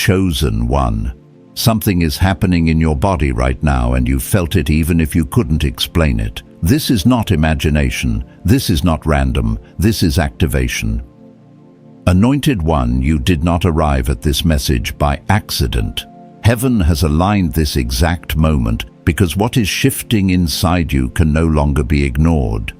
chosen one. Something is happening in your body right now, and you felt it even if you couldn't explain it. This is not imagination. This is not random. This is activation. Anointed One, you did not arrive at this message by accident. Heaven has aligned this exact moment because what is shifting inside you can no longer be ignored.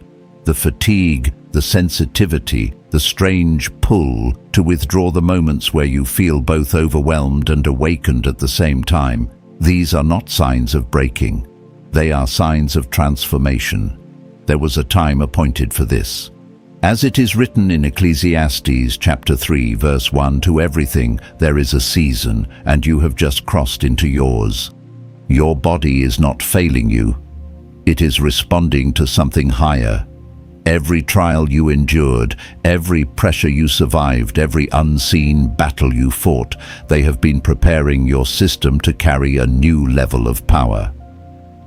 The fatigue, the sensitivity, the strange pull to withdraw the moments where you feel both overwhelmed and awakened at the same time. These are not signs of breaking. They are signs of transformation. There was a time appointed for this. As it is written in Ecclesiastes chapter 3 verse 1, to everything there is a season, and you have just crossed into yours. Your body is not failing you. It is responding to something higher. Every trial you endured, every pressure you survived, every unseen battle you fought, they have been preparing your system to carry a new level of power.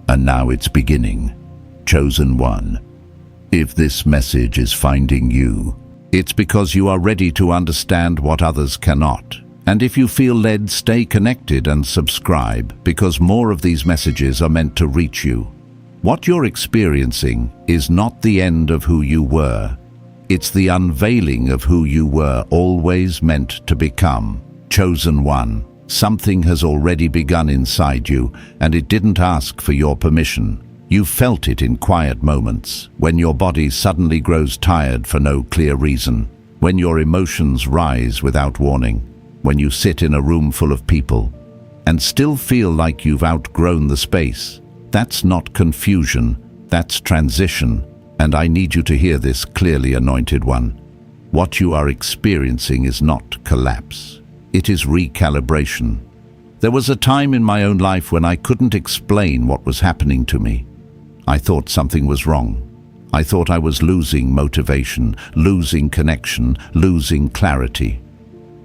And now it's beginning. Chosen One. If this message is finding you, it's because you are ready to understand what others cannot. And if you feel led, stay connected and subscribe, because more of these messages are meant to reach you. What you're experiencing is not the end of who you were. It's the unveiling of who you were always meant to become. Chosen One. Something has already begun inside you, and it didn't ask for your permission. You felt it in quiet moments, when your body suddenly grows tired for no clear reason, when your emotions rise without warning, when you sit in a room full of people and still feel like you've outgrown the space. That's not confusion, that's transition, and I need you to hear this clearly, Anointed One. What you are experiencing is not collapse. It is recalibration. There was a time in my own life when I couldn't explain what was happening to me. I thought something was wrong. I thought I was losing motivation, losing connection, losing clarity.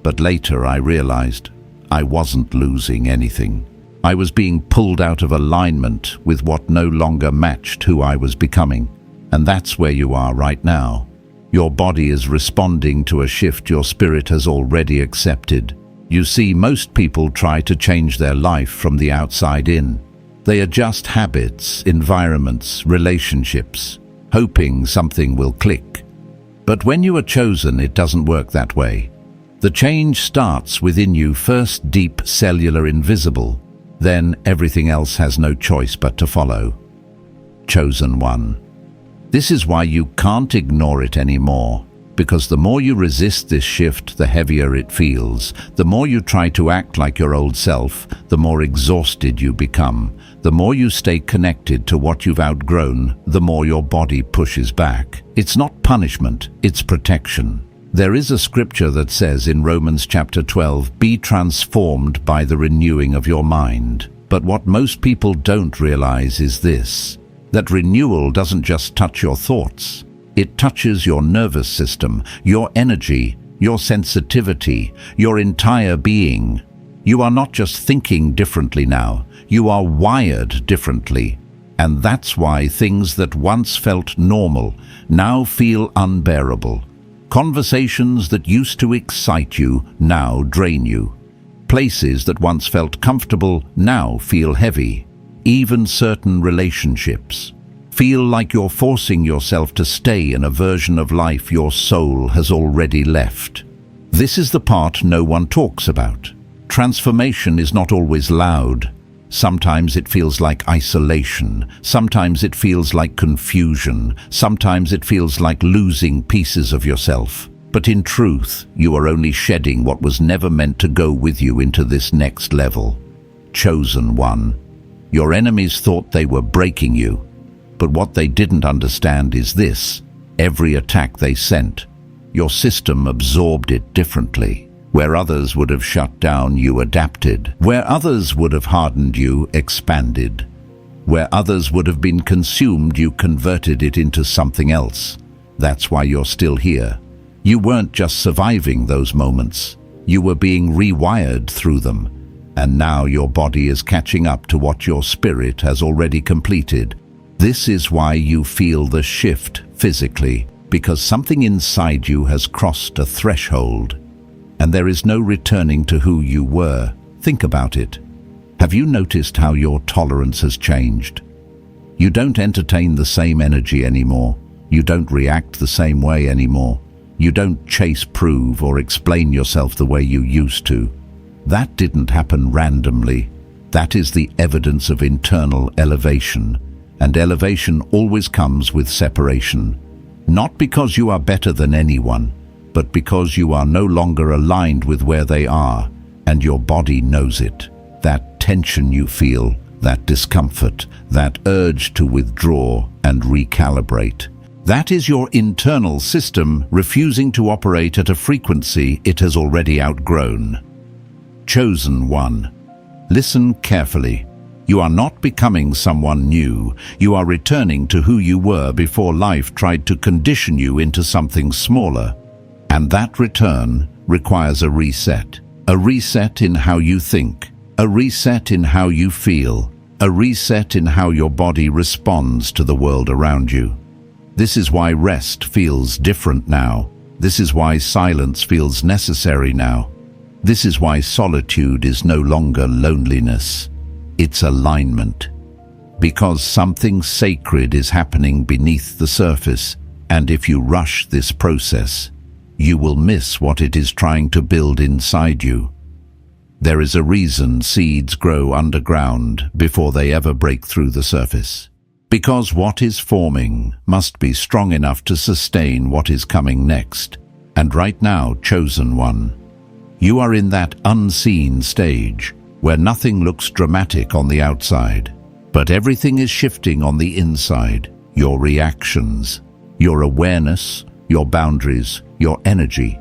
But later I realized I wasn't losing anything. I was being pulled out of alignment with what no longer matched who I was becoming. And that's where you are right now. Your body is responding to a shift your spirit has already accepted. You see, most people try to change their life from the outside in. They adjust habits, environments, relationships, hoping something will click. But when you are chosen, it doesn't work that way. The change starts within you, first deep, cellular, invisible. Then everything else has no choice but to follow. Chosen One. This is why you can't ignore it anymore. Because the more you resist this shift, the heavier it feels. The more you try to act like your old self, the more exhausted you become. The more you stay connected to what you've outgrown, the more your body pushes back. It's not punishment, it's protection. There is a scripture that says in Romans chapter 12, be transformed by the renewing of your mind. But what most people don't realize is this, that renewal doesn't just touch your thoughts. It touches your nervous system, your energy, your sensitivity, your entire being. You are not just thinking differently now, you are wired differently. And that's why things that once felt normal now feel unbearable. Conversations that used to excite you now drain you. Places that once felt comfortable now feel heavy. Even certain relationships feel like you're forcing yourself to stay in a version of life your soul has already left. This is the part no one talks about. Transformation is not always loud. Sometimes it feels like isolation. Sometimes it feels like confusion. Sometimes it feels like losing pieces of yourself. But in truth, you are only shedding what was never meant to go with you into this next level. Chosen One. Your enemies thought they were breaking you. But what they didn't understand is this: every attack they sent, your system absorbed it differently. Where others would have shut down, you adapted. Where others would have hardened, you expanded. Where others would have been consumed, you converted it into something else. That's why you're still here. You weren't just surviving those moments. You were being rewired through them. And now your body is catching up to what your spirit has already completed. This is why you feel the shift physically, because something inside you has crossed a threshold. and there is no returning to who you were. Think about it. Have you noticed how your tolerance has changed? You don't entertain the same energy anymore. You don't react the same way anymore. You don't chase, prove, or explain yourself the way you used to. That didn't happen randomly. That is the evidence of internal elevation, and elevation always comes with separation. Not because you are better than anyone, but because you are no longer aligned with where they are, and your body knows it. That tension you feel, that discomfort, that urge to withdraw and recalibrate. That is your internal system refusing to operate at a frequency it has already outgrown. Chosen one. Listen carefully. You are not becoming someone new. You are returning to who you were before life tried to condition you into something smaller. And that return requires a reset. A reset in how you think. A reset in how you feel. A reset in how your body responds to the world around you. This is why rest feels different now. This is why silence feels necessary now. This is why solitude is no longer loneliness. It's alignment. Because something sacred is happening beneath the surface, and if you rush this process, you will miss what it is trying to build inside you. There is a reason seeds grow underground before they ever break through the surface. Because what is forming must be strong enough to sustain what is coming next. And right now, chosen one, you are in that unseen stage where nothing looks dramatic on the outside, but everything is shifting on the inside. Your reactions, your awareness, your boundaries, your energy,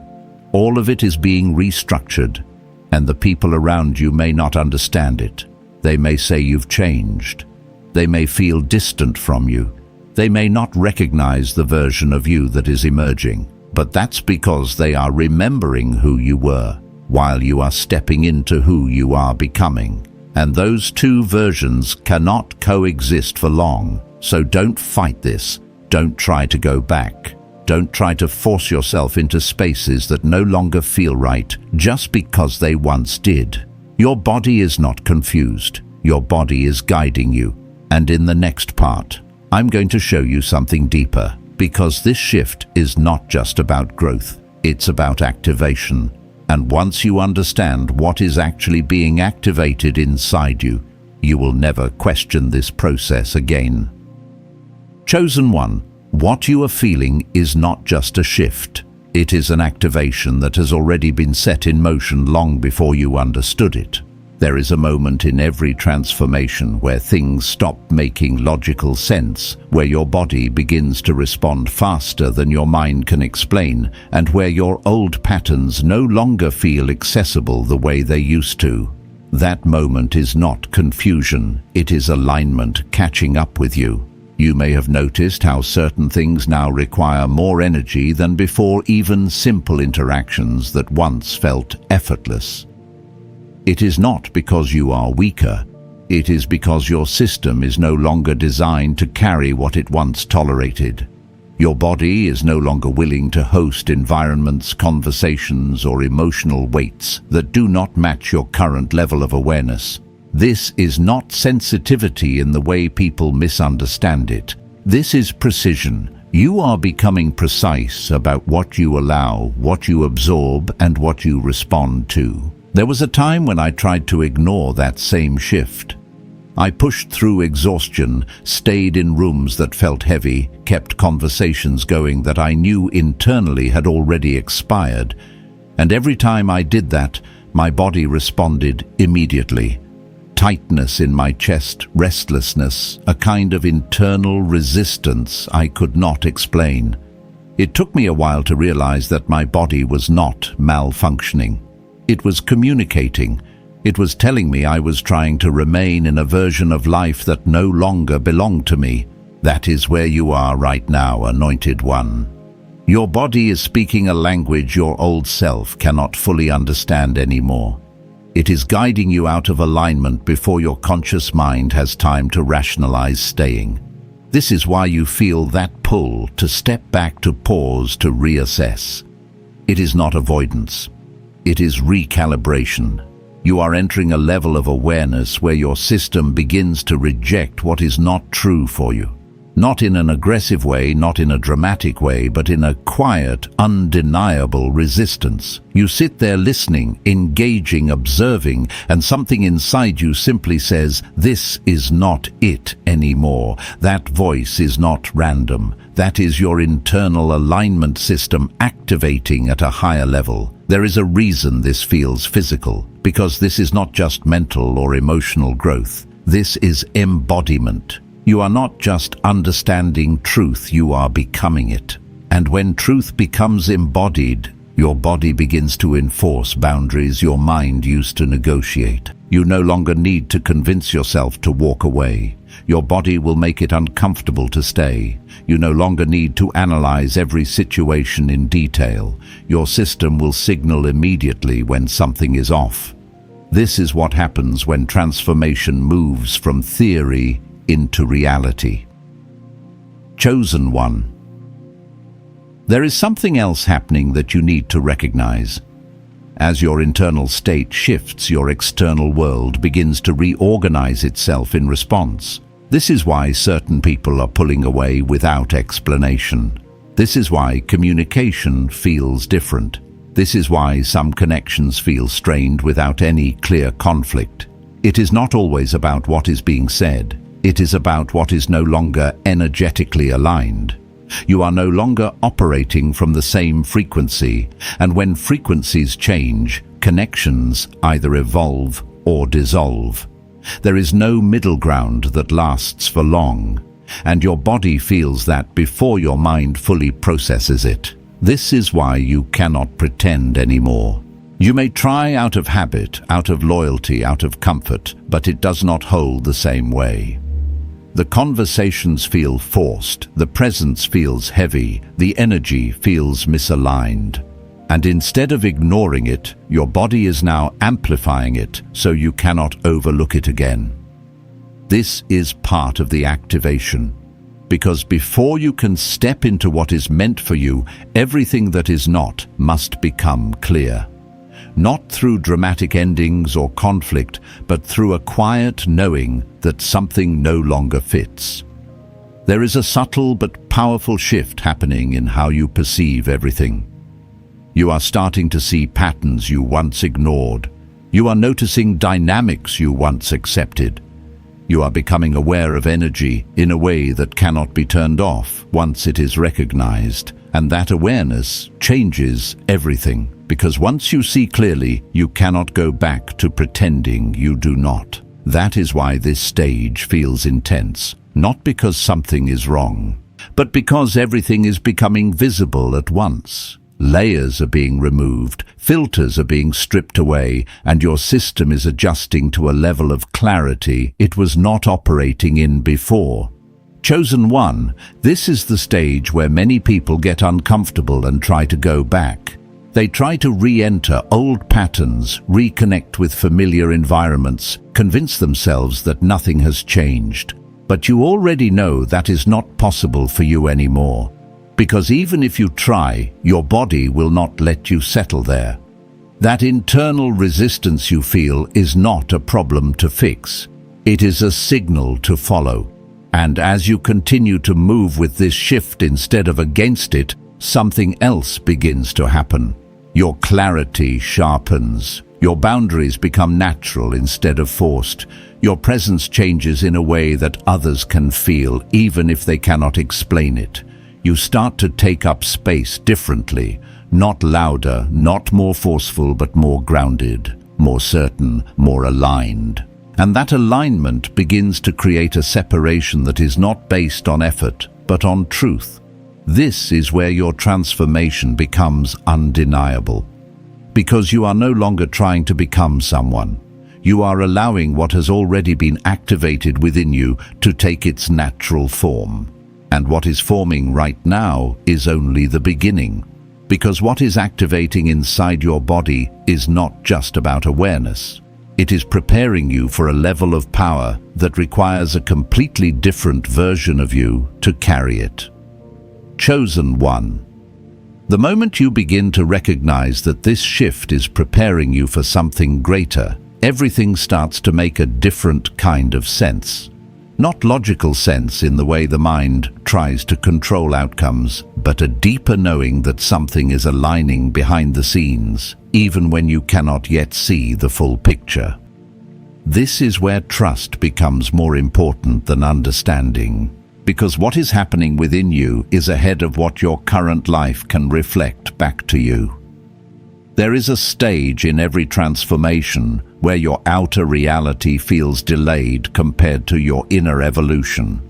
all of it is being restructured, and the people around you may not understand it. They may say you've changed. They may feel distant from you. They may not recognize the version of you that is emerging, but that's because they are remembering who you were, while you are stepping into who you are becoming. And those two versions cannot coexist for long. So don't fight this. Don't try to go back. Don't try to force yourself into spaces that no longer feel right just because they once did. Your body is not confused. Your body is guiding you. And in the next part, I'm going to show you something deeper, because this shift is not just about growth. It's about activation. And once you understand what is actually being activated inside you, you will never question this process again. Chosen one, what you are feeling is not just a shift. It is an activation that has already been set in motion long before you understood it. There is a moment in every transformation where things stop making logical sense, where your body begins to respond faster than your mind can explain, and where your old patterns no longer feel accessible the way they used to. That moment is not confusion, it is alignment catching up with you. You may have noticed how certain things now require more energy than before, even simple interactions that once felt effortless. It is not because you are weaker. It is because your system is no longer designed to carry what it once tolerated. Your body is no longer willing to host environments, conversations, or emotional weights that do not match your current level of awareness. This is not sensitivity in the way people misunderstand it. This is precision. You are becoming precise about what you allow, what you absorb, and what you respond to. There was a time when I tried to ignore that same shift. I pushed through exhaustion, stayed in rooms that felt heavy, kept conversations going that I knew internally had already expired. And every time I did that, my body responded immediately. Tightness in my chest, restlessness, a kind of internal resistance I could not explain. It took me a while to realize that my body was not malfunctioning. It was communicating. It was telling me I was trying to remain in a version of life that no longer belonged to me. That is where you are right now, anointed one. Your body is speaking a language your old self cannot fully understand anymore. It is guiding you out of alignment before your conscious mind has time to rationalize staying. This is why you feel that pull to step back, to pause, to reassess. It is not avoidance. It is recalibration. You are entering a level of awareness where your system begins to reject what is not true for you. Not in an aggressive way, not in a dramatic way, but in a quiet, undeniable resistance. You sit there listening, engaging, observing, and something inside you simply says, "This is not it anymore." That voice is not random. That is your internal alignment system activating at a higher level. There is a reason this feels physical, because this is not just mental or emotional growth. This is embodiment. You are not just understanding truth, you are becoming it. And when truth becomes embodied, your body begins to enforce boundaries your mind used to negotiate. You no longer need to convince yourself to walk away. Your body will make it uncomfortable to stay. You no longer need to analyze every situation in detail. Your system will signal immediately when something is off. This is what happens when transformation moves from theory into reality. Chosen one. There is something else happening that you need to recognize. As your internal state shifts, your external world begins to reorganize itself in response. This is why certain people are pulling away without explanation. This is why communication feels different. This is why some connections feel strained without any clear conflict. It is not always about what is being said. It is about what is no longer energetically aligned. You are no longer operating from the same frequency, and when frequencies change, connections either evolve or dissolve. There is no middle ground that lasts for long, and your body feels that before your mind fully processes it. This is why you cannot pretend anymore. You may try out of habit, out of loyalty, out of comfort, but it does not hold the same way. The conversations feel forced, the presence feels heavy, the energy feels misaligned. And instead of ignoring it, your body is now amplifying it so you cannot overlook it again. This is part of the activation. Because before you can step into what is meant for you, everything that is not must become clear. Not through dramatic endings or conflict, but through a quiet knowing that something no longer fits. There is a subtle but powerful shift happening in how you perceive everything. You are starting to see patterns you once ignored. You are noticing dynamics you once accepted. You are becoming aware of energy in a way that cannot be turned off once it is recognized, and that awareness changes everything. Because once you see clearly, you cannot go back to pretending you do not. That is why this stage feels intense, not because something is wrong, but because everything is becoming visible at once. Layers are being removed, filters are being stripped away, and your system is adjusting to a level of clarity it was not operating in before. Chosen one, this is the stage where many people get uncomfortable and try to go back. They try to re-enter old patterns, reconnect with familiar environments, convince themselves that nothing has changed. But you already know that is not possible for you anymore. Because even if you try, your body will not let you settle there. That internal resistance you feel is not a problem to fix. It is a signal to follow. And as you continue to move with this shift instead of against it, something else begins to happen. Your clarity sharpens. Your boundaries become natural instead of forced. Your presence changes in a way that others can feel, even if they cannot explain it. You start to take up space differently, not louder, not more forceful, but more grounded, more certain, more aligned. And that alignment begins to create a separation that is not based on effort, but on truth. This is where your transformation becomes undeniable. Because you are no longer trying to become someone. You are allowing what has already been activated within you to take its natural form. And what is forming right now is only the beginning. Because what is activating inside your body is not just about awareness. It is preparing you for a level of power that requires a completely different version of you to carry it. Chosen one. The moment you begin to recognize that this shift is preparing you for something greater, everything starts to make a different kind of sense. Not logical sense in the way the mind tries to control outcomes, but a deeper knowing that something is aligning behind the scenes, even when you cannot yet see the full picture. This is where trust becomes more important than understanding, because what is happening within you is ahead of what your current life can reflect back to you. There is a stage in every transformation where your outer reality feels delayed compared to your inner evolution.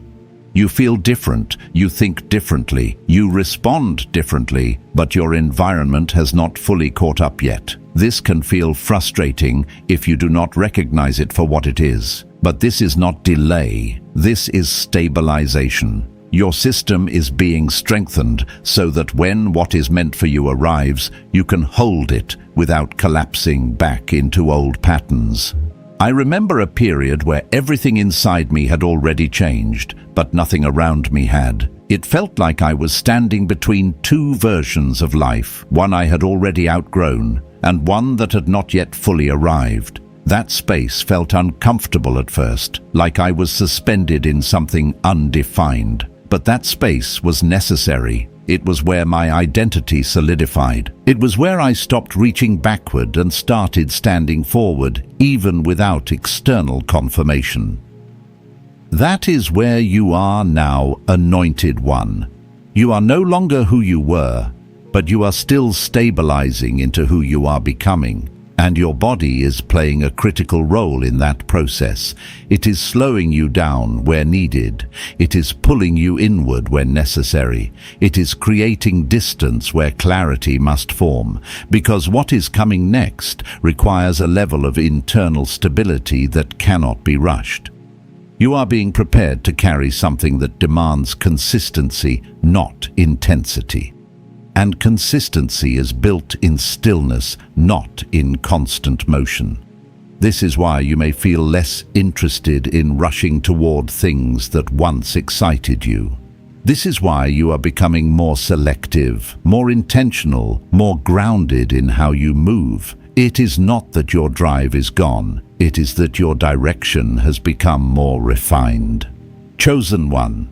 You feel different, you think differently, you respond differently, but your environment has not fully caught up yet. This can feel frustrating if you do not recognize it for what it is. But this is not delay, this is stabilization. Your system is being strengthened so that when what is meant for you arrives, you can hold it without collapsing back into old patterns. I remember a period where everything inside me had already changed, but nothing around me had. It felt like I was standing between two versions of life, one I had already outgrown, and one that had not yet fully arrived. That space felt uncomfortable at first, like I was suspended in something undefined. But that space was necessary. It was where my identity solidified. It was where I stopped reaching backward and started standing forward, even without external confirmation. That is where you are now, Anointed One. You are no longer who you were, but you are still stabilizing into who you are becoming. And your body is playing a critical role in that process. It is slowing you down where needed. It is pulling you inward when necessary. It is creating distance where clarity must form, because what is coming next requires a level of internal stability that cannot be rushed. You are being prepared to carry something that demands consistency, not intensity. And consistency is built in stillness, not in constant motion. This is why you may feel less interested in rushing toward things that once excited you. This is why you are becoming more selective, more intentional, more grounded in how you move. It is not that your drive is gone, it is that your direction has become more refined. Chosen One.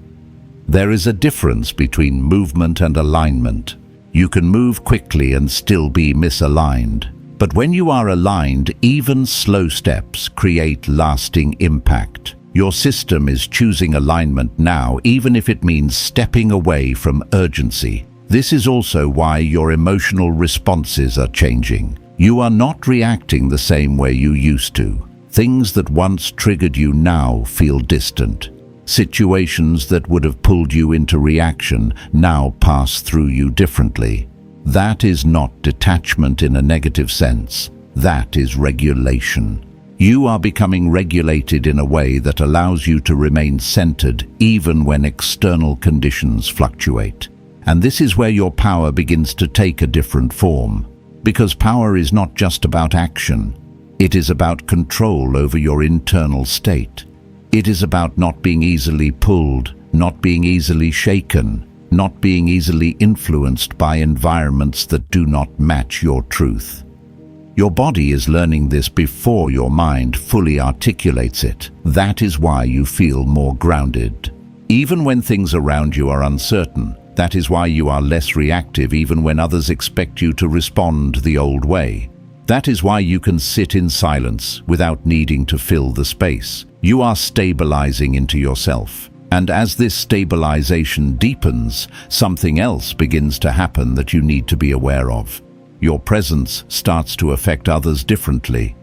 There is a difference between movement and alignment. You can move quickly and still be misaligned. But when you are aligned, even slow steps create lasting impact. Your system is choosing alignment now, even if it means stepping away from urgency. This is also why your emotional responses are changing. You are not reacting the same way you used to. Things that once triggered you now feel distant. Situations that would have pulled you into reaction now pass through you differently. That is not detachment in a negative sense. That is regulation. You are becoming regulated in a way that allows you to remain centered even when external conditions fluctuate. And this is where your power begins to take a different form. Because power is not just about action. It is about control over your internal state. It is about not being easily pulled, not being easily shaken, not being easily influenced by environments that do not match your truth. Your body is learning this before your mind fully articulates it. That is why you feel more grounded. Even when things around you are uncertain, that is why you are less reactive even when others expect you to respond the old way. That is why you can sit in silence without needing to fill the space. You are stabilizing into yourself. And as this stabilization deepens, something else begins to happen that you need to be aware of. Your presence starts to affect others differently.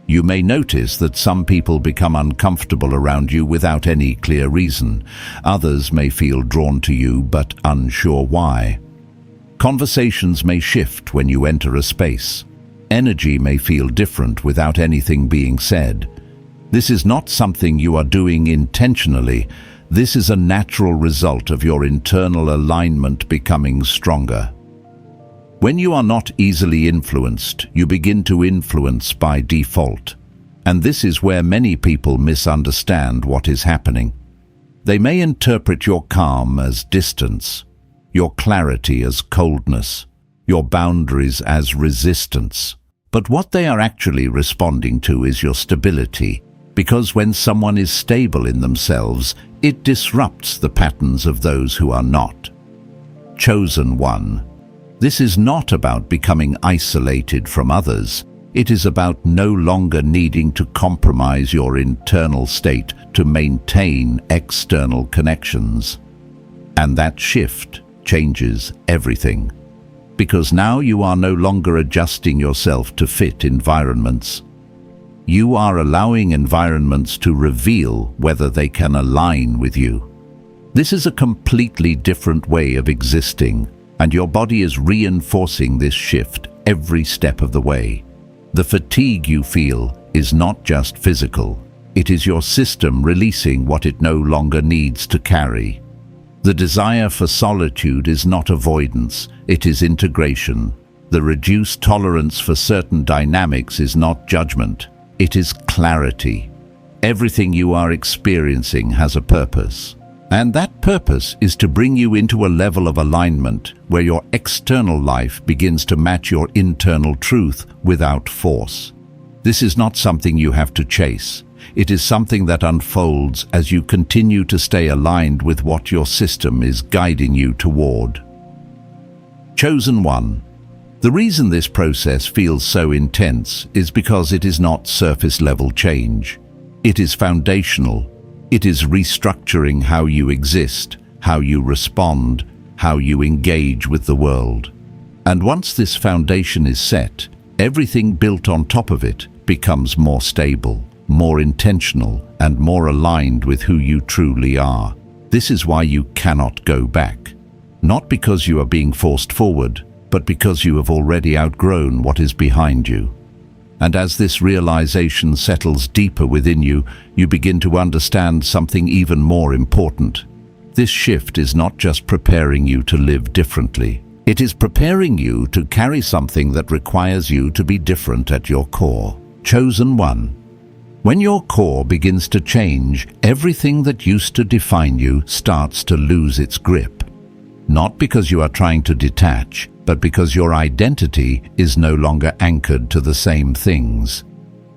You may notice that some people become uncomfortable around you without any clear reason. Others may feel drawn to you but unsure why. Conversations may shift when you enter a space. Energy may feel different without anything being said. This is not something you are doing intentionally. This is a natural result of your internal alignment becoming stronger. When you are not easily influenced, you begin to influence by default. And this is where many people misunderstand what is happening. They may interpret your calm as distance, your clarity as coldness, your boundaries as resistance. But what they are actually responding to is your stability, because when someone is stable in themselves, it disrupts the patterns of those who are not. Chosen one. This is not about becoming isolated from others. It is about no longer needing to compromise your internal state to maintain external connections. And that shift changes everything. Because now you are no longer adjusting yourself to fit environments. You are allowing environments to reveal whether they can align with you. This is a completely different way of existing, and your body is reinforcing this shift every step of the way. The fatigue you feel is not just physical. It is your system releasing what it no longer needs to carry. The desire for solitude is not avoidance, it is integration. The reduced tolerance for certain dynamics is not judgment, it is clarity. Everything you are experiencing has a purpose. And that purpose is to bring you into a level of alignment where your external life begins to match your internal truth without force. This is not something you have to chase. It is something that unfolds as you continue to stay aligned with what your system is guiding you toward. Chosen one. The reason this process feels so intense is because it is not surface-level change. It is foundational. It is restructuring how you exist, how you respond, how you engage with the world. And once this foundation is set, everything built on top of it becomes more stable, more intentional, and more aligned with who you truly are. This is why you cannot go back. Not because you are being forced forward, but because you have already outgrown what is behind you. And as this realization settles deeper within you, you begin to understand something even more important. This shift is not just preparing you to live differently. It is preparing you to carry something that requires you to be different at your core. Chosen one. When your core begins to change, everything that used to define you starts to lose its grip. Not because you are trying to detach, but because your identity is no longer anchored to the same things.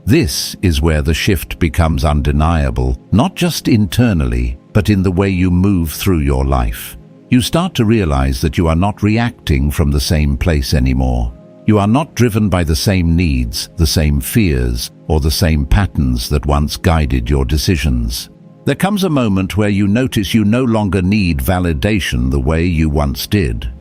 This is where the shift becomes undeniable, not just internally, but in the way you move through your life. You start to realize that you are not reacting from the same place anymore. You are not driven by the same needs, the same fears, or the same patterns that once guided your decisions. There comes a moment where you notice you no longer need validation the way you once did.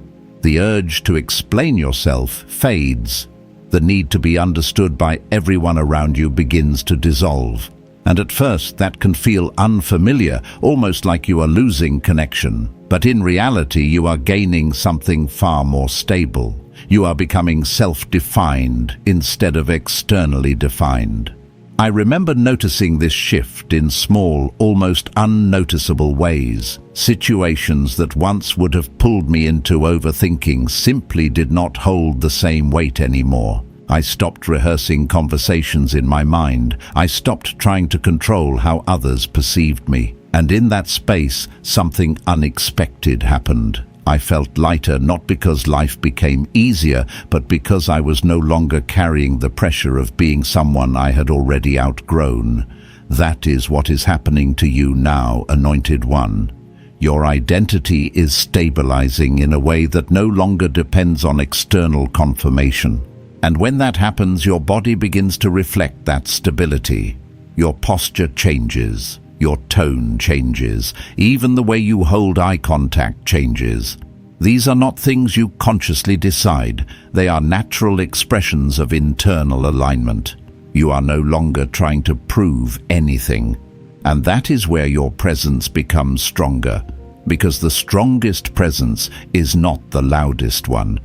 The urge to explain yourself fades. The need to be understood by everyone around you begins to dissolve. And at first that can feel unfamiliar, almost like you are losing connection. But in reality you are gaining something far more stable. You are becoming self-defined instead of externally defined. I remember noticing this shift in small, almost unnoticeable ways. Situations that once would have pulled me into overthinking simply did not hold the same weight anymore. I stopped rehearsing conversations in my mind. I stopped trying to control how others perceived me. And in that space, something unexpected happened. I felt lighter, not because life became easier, but because I was no longer carrying the pressure of being someone I had already outgrown. That is what is happening to you now, Anointed One. Your identity is stabilizing in a way that no longer depends on external confirmation. And when that happens, your body begins to reflect that stability. Your posture changes. Your tone changes. Even the way you hold eye contact changes. These are not things you consciously decide. They are natural expressions of internal alignment. You are no longer trying to prove anything. And that is where your presence becomes stronger. Because the strongest presence is not the loudest one.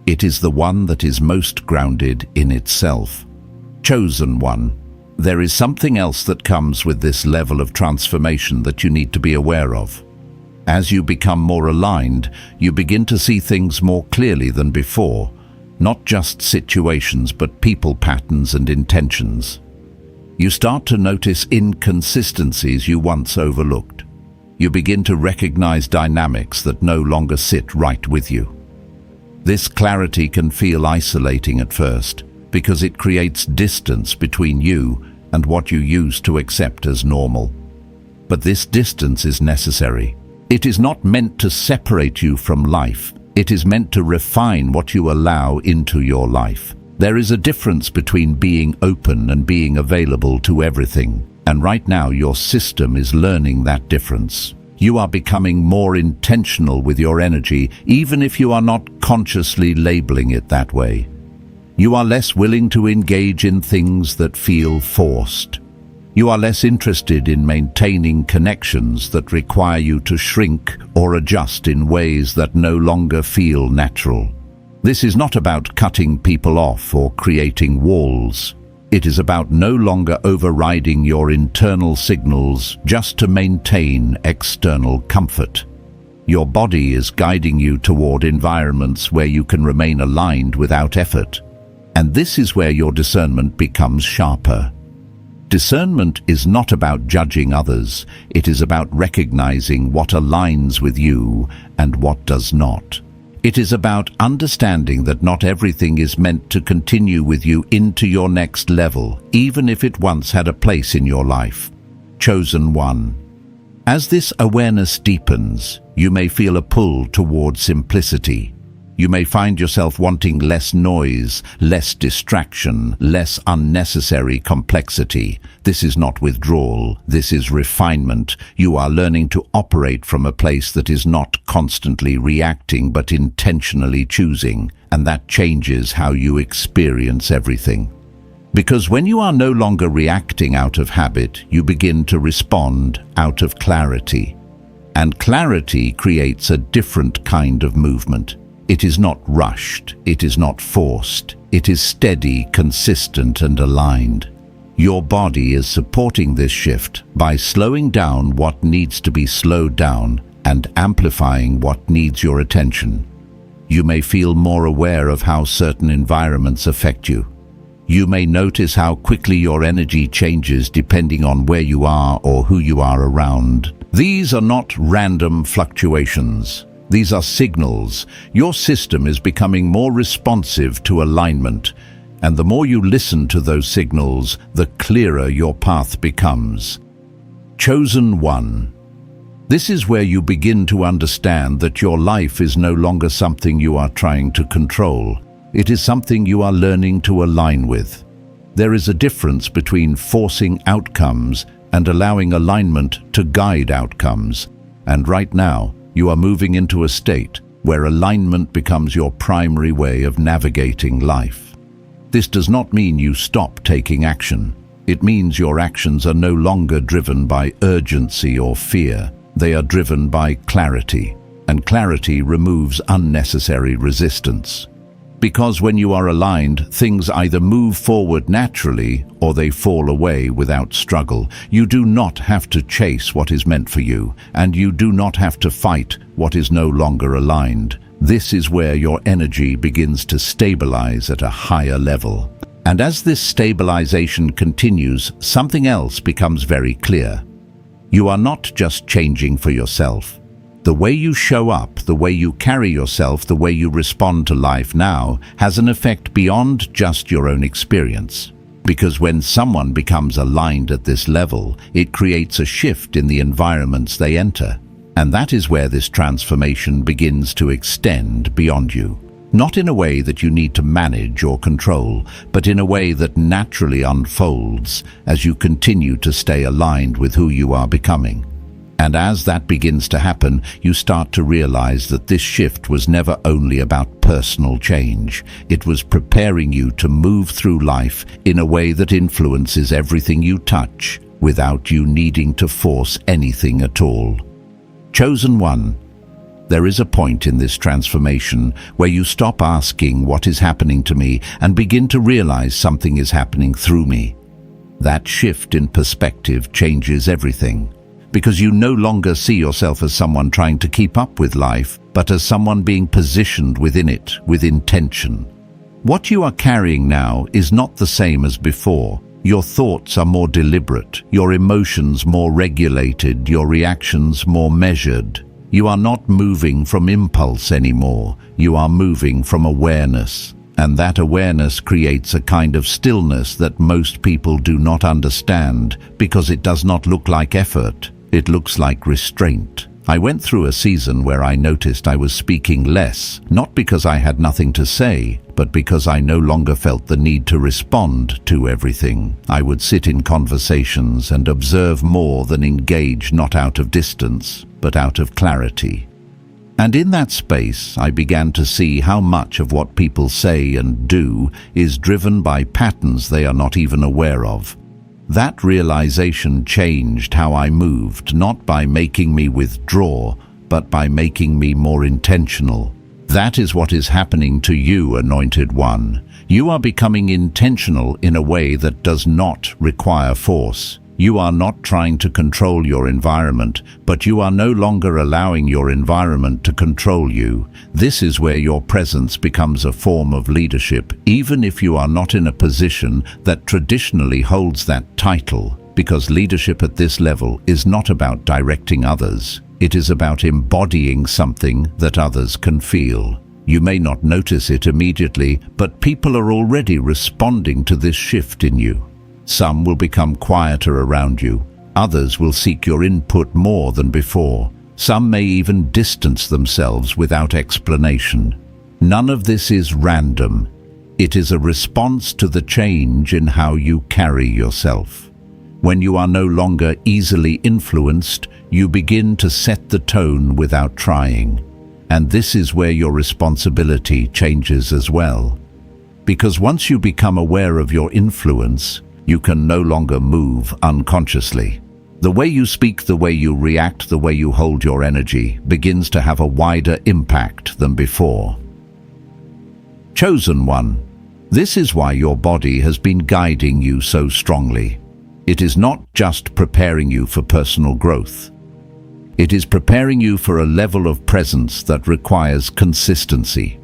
It is the one that is most grounded in itself. Chosen one. There is something else that comes with this level of transformation that you need to be aware of. As you become more aligned, you begin to see things more clearly than before, not just situations but people patterns and intentions. You start to notice inconsistencies you once overlooked. You begin to recognize dynamics that no longer sit right with you. This clarity can feel isolating at first, because it creates distance between you and what you used to accept as normal. But this distance is necessary. It is not meant to separate you from life. It is meant to refine what you allow into your life. There is a difference between being open and being available to everything. And right now your system is learning that difference. You are becoming more intentional with your energy, even if you are not consciously labeling it that way. You are less willing to engage in things that feel forced. You are less interested in maintaining connections that require you to shrink or adjust in ways that no longer feel natural. This is not about cutting people off or creating walls. It is about no longer overriding your internal signals just to maintain external comfort. Your body is guiding you toward environments where you can remain aligned without effort. And this is where your discernment becomes sharper. Discernment is not about judging others. It is about recognizing what aligns with you and what does not. It is about understanding that not everything is meant to continue with you into your next level, even if it once had a place in your life. Chosen one. As this awareness deepens, you may feel a pull toward simplicity. You may find yourself wanting less noise, less distraction, less unnecessary complexity. This is not withdrawal, this is refinement. You are learning to operate from a place that is not constantly reacting but intentionally choosing, and that changes how you experience everything. Because when you are no longer reacting out of habit, you begin to respond out of clarity. And clarity creates a different kind of movement. It is not rushed, it is not forced, it is steady, consistent and aligned. Your body is supporting this shift by slowing down what needs to be slowed down and amplifying what needs your attention. You may feel more aware of how certain environments affect you. You may notice how quickly your energy changes depending on where you are or who you are around. These are not random fluctuations. These are signals. Your system is becoming more responsive to alignment, and the more you listen to those signals, the clearer your path becomes. Chosen one. This is where you begin to understand that your life is no longer something you are trying to control. It is something you are learning to align with. There is a difference between forcing outcomes and allowing alignment to guide outcomes. And right now, you are moving into a state where alignment becomes your primary way of navigating life. This does not mean you stop taking action. It means your actions are no longer driven by urgency or fear. They are driven by clarity, and clarity removes unnecessary resistance. Because when you are aligned, things either move forward naturally or they fall away without struggle. You do not have to chase what is meant for you, and you do not have to fight what is no longer aligned. This is where your energy begins to stabilize at a higher level. And as this stabilization continues, something else becomes very clear. You are not just changing for yourself. The way you show up, the way you carry yourself, the way you respond to life now has an effect beyond just your own experience. Because when someone becomes aligned at this level, it creates a shift in the environments they enter. And that is where this transformation begins to extend beyond you. Not in a way that you need to manage or control, but in a way that naturally unfolds as you continue to stay aligned with who you are becoming. And as that begins to happen, you start to realize that this shift was never only about personal change. It was preparing you to move through life in a way that influences everything you touch, without you needing to force anything at all. Chosen one. There is a point in this transformation where you stop asking what is happening to me and begin to realize something is happening through me. That shift in perspective changes everything. Because you no longer see yourself as someone trying to keep up with life, but as someone being positioned within it with intention. What you are carrying now is not the same as before. Your thoughts are more deliberate, your emotions more regulated, your reactions more measured. You are not moving from impulse anymore. You are moving from awareness. And that awareness creates a kind of stillness that most people do not understand because it does not look like effort. It looks like restraint. I went through a season where I noticed I was speaking less, not because I had nothing to say, but because I no longer felt the need to respond to everything. I would sit in conversations and observe more than engage, not out of distance, but out of clarity. And in that space, I began to see how much of what people say and do is driven by patterns they are not even aware of. That realization changed how I moved, not by making me withdraw, but by making me more intentional. That is what is happening to you, Anointed One. You are becoming intentional in a way that does not require force. You are not trying to control your environment, but you are no longer allowing your environment to control you. This is where your presence becomes a form of leadership, even if you are not in a position that traditionally holds that title, because leadership at this level is not about directing others. It is about embodying something that others can feel. You may not notice it immediately, but people are already responding to this shift in you. Some will become quieter around you. Others will seek your input more than before. Some may even distance themselves without explanation. None of this is random. It is a response to the change in how you carry yourself. When you are no longer easily influenced, you begin to set the tone without trying. And this is where your responsibility changes as well. Because once you become aware of your influence, you can no longer move unconsciously. The way you speak, the way you react, the way you hold your energy begins to have a wider impact than before. Chosen One, this is why your body has been guiding you so strongly. It is not just preparing you for personal growth. It is preparing you for a level of presence that requires consistency.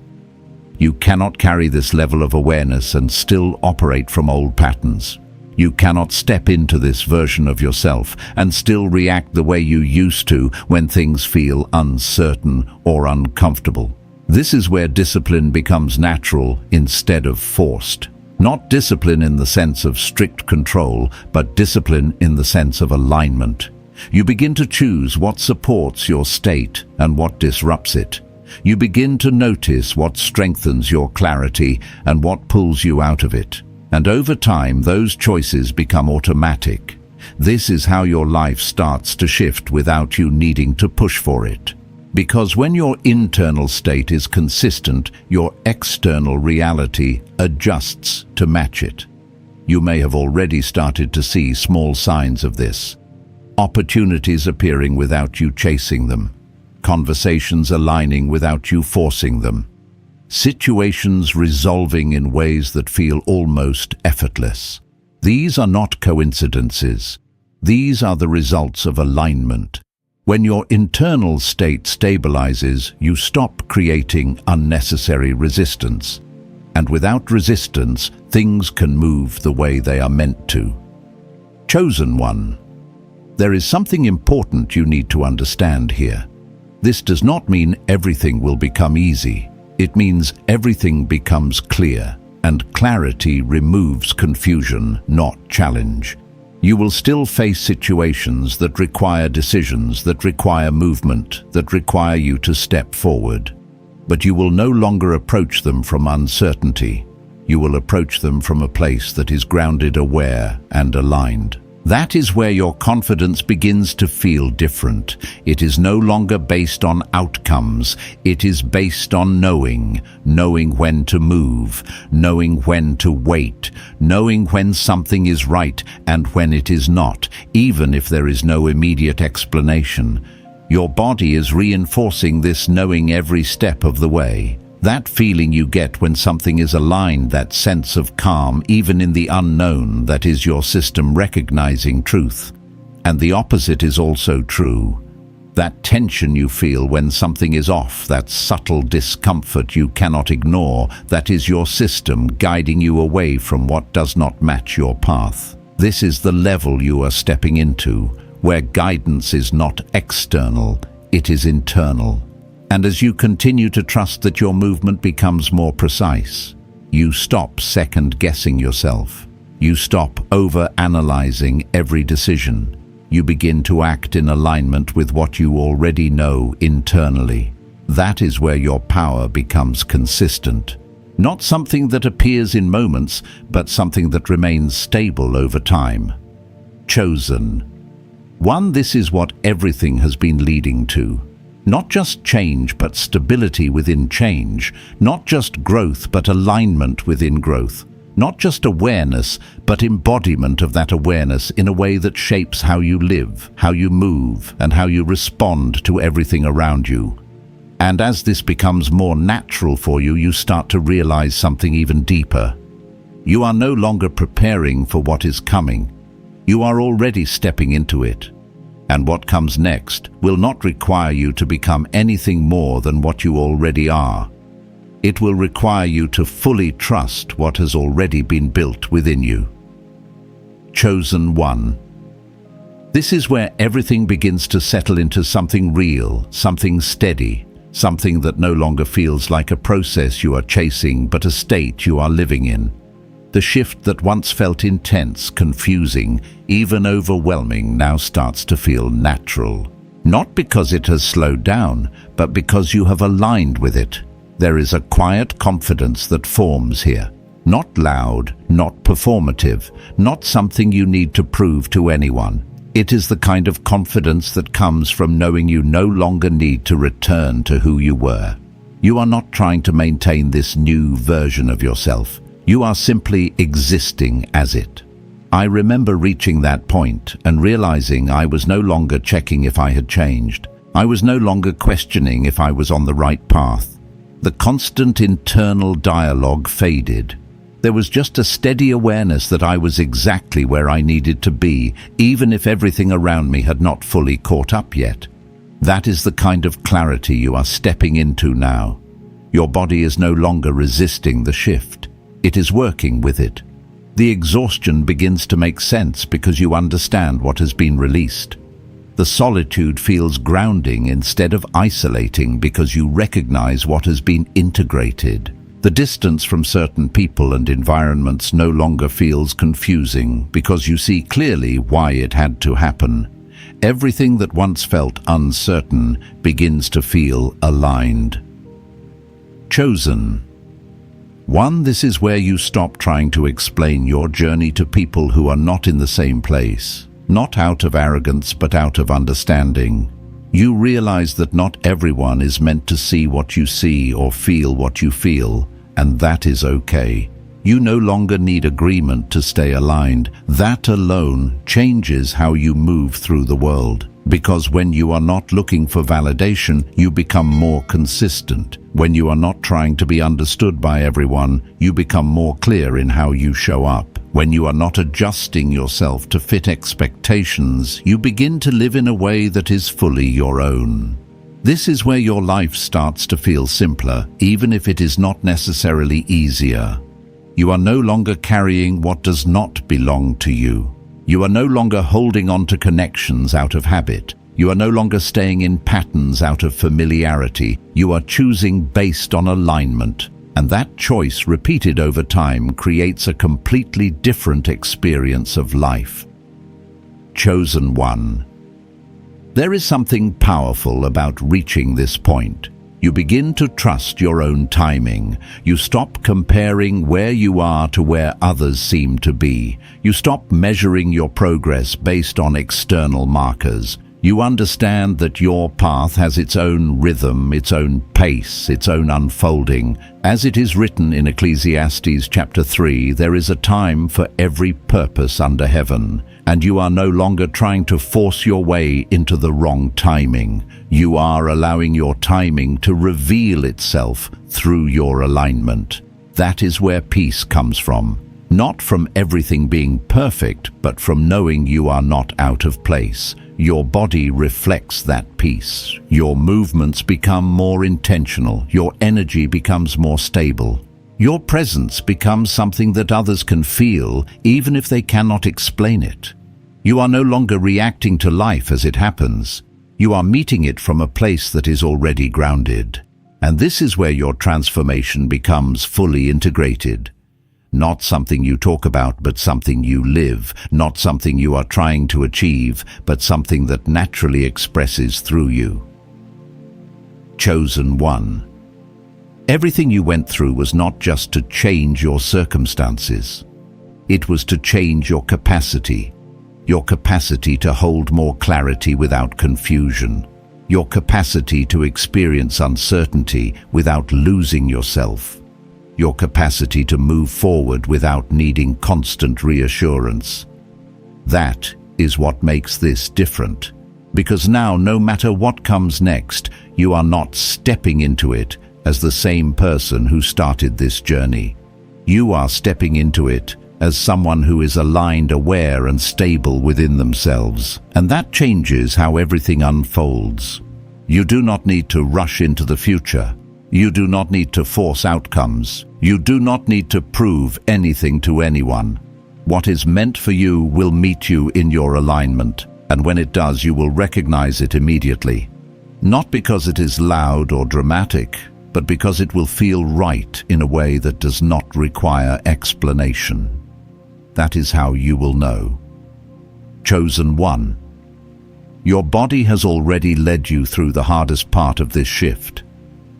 You cannot carry this level of awareness and still operate from old patterns. You cannot step into this version of yourself and still react the way you used to when things feel uncertain or uncomfortable. This is where discipline becomes natural instead of forced. Not discipline in the sense of strict control, but discipline in the sense of alignment. You begin to choose what supports your state and what disrupts it. You begin to notice what strengthens your clarity and what pulls you out of it. And over time, those choices become automatic. This is how your life starts to shift without you needing to push for it. Because when your internal state is consistent, your external reality adjusts to match it. You may have already started to see small signs of this. Opportunities appearing without you chasing them. Conversations aligning without you forcing them. Situations resolving in ways that feel almost effortless. These are not coincidences. These are the results of alignment. When your internal state stabilizes, you stop creating unnecessary resistance. And without resistance, things can move the way they are meant to. Chosen One, there is something important you need to understand here. This does not mean everything will become easy. It means everything becomes clear, and clarity removes confusion, not challenge. You will still face situations that require decisions, that require movement, that require you to step forward. But you will no longer approach them from uncertainty. You will approach them from a place that is grounded, aware, and aligned. That is where your confidence begins to feel different. It is no longer based on outcomes. It is based on knowing when to move, knowing when to wait, knowing when something is right and when it is not, even if there is no immediate explanation. Your body is reinforcing this knowing every step of the way. That feeling you get when something is aligned, that sense of calm, even in the unknown, that is your system recognizing truth. And the opposite is also true. That tension you feel when something is off, that subtle discomfort you cannot ignore, that is your system guiding you away from what does not match your path. This is the level you are stepping into, where guidance is not external, it is internal. And as you continue to trust that your movement becomes more precise, you stop second-guessing yourself. You stop over-analyzing every decision. You begin to act in alignment with what you already know internally. That is where your power becomes consistent. Not something that appears in moments, but something that remains stable over time. Chosen. One, this is what everything has been leading to. Not just change, but stability within change. Not just growth, but alignment within growth. Not just awareness, but embodiment of that awareness in a way that shapes how you live, how you move, and how you respond to everything around you. And as this becomes more natural for you, you start to realize something even deeper. You are no longer preparing for what is coming. You are already stepping into it. And what comes next will not require you to become anything more than what you already are. It will require you to fully trust what has already been built within you. Chosen one. This is where everything begins to settle into something real, something steady, something that no longer feels like a process you are chasing, but a state you are living in. The shift that once felt intense, confusing, even overwhelming now starts to feel natural. Not because it has slowed down, but because you have aligned with it. There is a quiet confidence that forms here. Not loud, not performative, not something you need to prove to anyone. It is the kind of confidence that comes from knowing you no longer need to return to who you were. You are not trying to maintain this new version of yourself. You are simply existing as it. I remember reaching that point and realizing I was no longer checking if I had changed. I was no longer questioning if I was on the right path. The constant internal dialogue faded. There was just a steady awareness that I was exactly where I needed to be, even if everything around me had not fully caught up yet. That is the kind of clarity you are stepping into now. Your body is no longer resisting the shift. It is working with it. The exhaustion begins to make sense because you understand what has been released. The solitude feels grounding instead of isolating because you recognize what has been integrated. The distance from certain people and environments no longer feels confusing because you see clearly why it had to happen. Everything that once felt uncertain begins to feel aligned. Chosen. One, this is where you stop trying to explain your journey to people who are not in the same place. Not out of arrogance, but out of understanding. You realize that not everyone is meant to see what you see or feel what you feel, and that is okay. You no longer need agreement to stay aligned. That alone changes how you move through the world. Because when you are not looking for validation, you become more consistent. When you are not trying to be understood by everyone, you become more clear in how you show up. When you are not adjusting yourself to fit expectations, you begin to live in a way that is fully your own. This is where your life starts to feel simpler, even if it is not necessarily easier. You are no longer carrying what does not belong to you. You are no longer holding on to connections out of habit. You are no longer staying in patterns out of familiarity. You are choosing based on alignment. And that choice, repeated over time, creates a completely different experience of life. Chosen one. There is something powerful about reaching this point. You begin to trust your own timing. You stop comparing where you are to where others seem to be. You stop measuring your progress based on external markers. You understand that your path has its own rhythm, its own pace, its own unfolding. As it is written in Ecclesiastes chapter 3, there is a time for every purpose under heaven, and you are no longer trying to force your way into the wrong timing. You are allowing your timing to reveal itself through your alignment. That is where peace comes from. Not from everything being perfect, but from knowing you are not out of place. Your body reflects that peace. Your movements become more intentional. Your energy becomes more stable. Your presence becomes something that others can feel, even if they cannot explain it. You are no longer reacting to life as it happens. You are meeting it from a place that is already grounded. And this is where your transformation becomes fully integrated. Not something you talk about, but something you live. Not something you are trying to achieve, but something that naturally expresses through you. Chosen one. Everything you went through was not just to change your circumstances. It was to change your capacity to hold more clarity without confusion, your capacity to experience uncertainty without losing yourself, your capacity to move forward without needing constant reassurance. That is what makes this different, because now, no matter what comes next, you are not stepping into it as the same person who started this journey. You are stepping into it as someone who is aligned, aware, and stable within themselves. And that changes how everything unfolds. You do not need to rush into the future. You do not need to force outcomes. You do not need to prove anything to anyone. What is meant for you will meet you in your alignment, and when it does, you will recognize it immediately. Not because it is loud or dramatic, but because it will feel right in a way that does not require explanation. That is how you will know. Chosen one. Your body has already led you through the hardest part of this shift.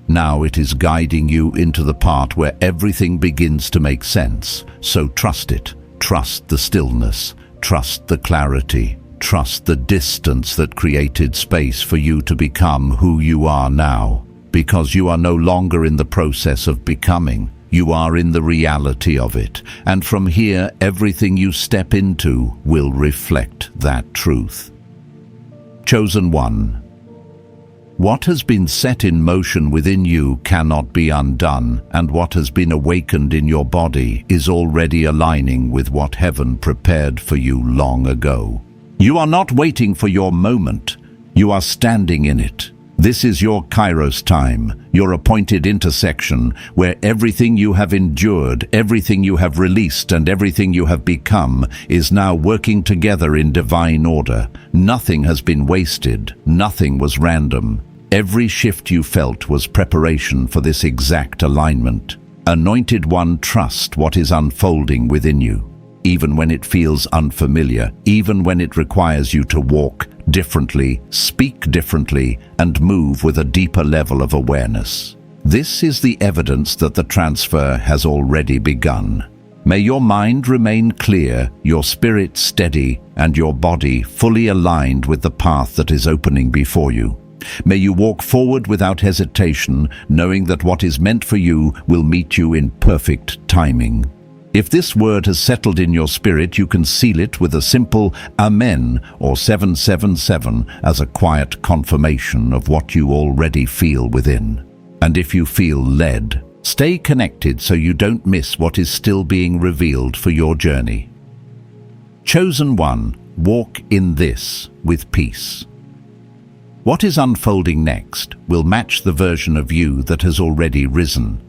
Now it is guiding you into the part where everything begins to make sense. So trust it. Trust the stillness. Trust the clarity. Trust the distance that created space for you to become who you are now. Because you are no longer in the process of becoming. You are in the reality of it, and from here everything you step into will reflect that truth. Chosen one. What has been set in motion within you cannot be undone, and what has been awakened in your body is already aligning with what heaven prepared for you long ago. You are not waiting for your moment, you are standing in it. This is your Kairos time, your appointed intersection, where everything you have endured, everything you have released, and everything you have become is now working together in divine order. Nothing has been wasted, nothing was random. Every shift you felt was preparation for this exact alignment. Anointed one, trust what is unfolding within you, even when it feels unfamiliar, even when it requires you to walk differently, speak differently, and move with a deeper level of awareness. This is the evidence that the transfer has already begun. May your mind remain clear, your spirit steady, and your body fully aligned with the path that is opening before you. May you walk forward without hesitation, knowing that what is meant for you will meet you in perfect timing. If this word has settled in your spirit, you can seal it with a simple Amen or 777 as a quiet confirmation of what you already feel within. And if you feel led, stay connected so you don't miss what is still being revealed for your journey. Chosen one, walk in this with peace. What is unfolding next will match the version of you that has already risen.